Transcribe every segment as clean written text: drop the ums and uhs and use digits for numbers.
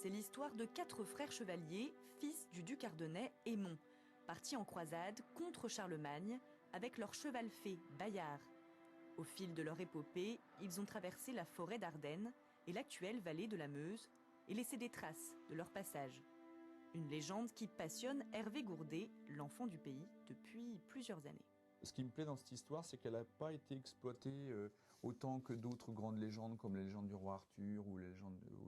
C'est l'histoire de 4 frères chevaliers, fils du duc ardennais Aimon, partis en croisade contre Charlemagne avec leur cheval fée Bayard. Au fil de leur épopée, ils ont traversé la forêt d'Ardennes et l'actuelle vallée de la Meuse et laissé des traces de leur passage. Une légende qui passionne Hervé Gourdet, l'enfant du pays, depuis plusieurs années. Ce qui me plaît dans cette histoire, c'est qu'elle n'a pas été exploitée autant que d'autres grandes légendes, comme la légende du roi Arthur ou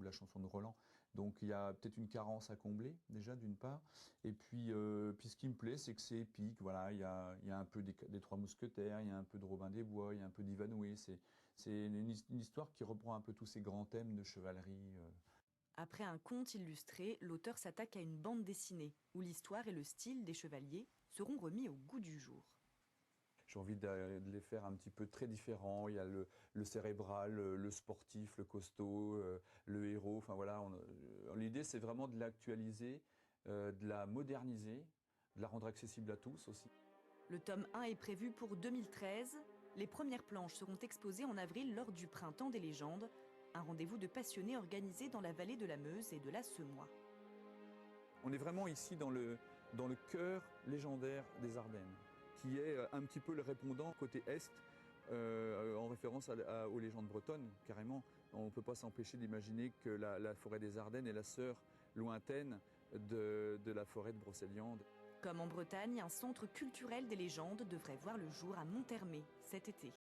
la chanson de Roland. Donc il y a peut-être une carence à combler, déjà, d'une part. Et puis ce qui me plaît, c'est que c'est épique. Voilà, il y a un peu des Trois Mousquetaires, il y a un peu de Robin des Bois, il y a un peu d'Ivanhoé. C'est une histoire qui reprend un peu tous ces grands thèmes de chevalerie. Après un conte illustré, l'auteur s'attaque à une bande dessinée, où l'histoire et le style des chevaliers seront remis au goût du jour. J'ai envie de les faire un petit peu très différents. Il y a le cérébral, le sportif, le costaud, le héros. Enfin voilà, l'idée c'est vraiment de l'actualiser, de la moderniser, de la rendre accessible à tous aussi. Le tome 1 est prévu pour 2013. Les premières planches seront exposées en avril lors du Printemps des légendes, un rendez-vous de passionnés organisé dans la vallée de la Meuse et de la Semois. On est vraiment ici dans le cœur légendaire des Ardennes, qui est un petit peu le répondant côté Est, en référence aux légendes bretonnes, carrément. On ne peut pas s'empêcher d'imaginer que la forêt des Ardennes est la sœur lointaine de la forêt de Brocéliande. Comme en Bretagne, un centre culturel des légendes devrait voir le jour à Monthermé cet été.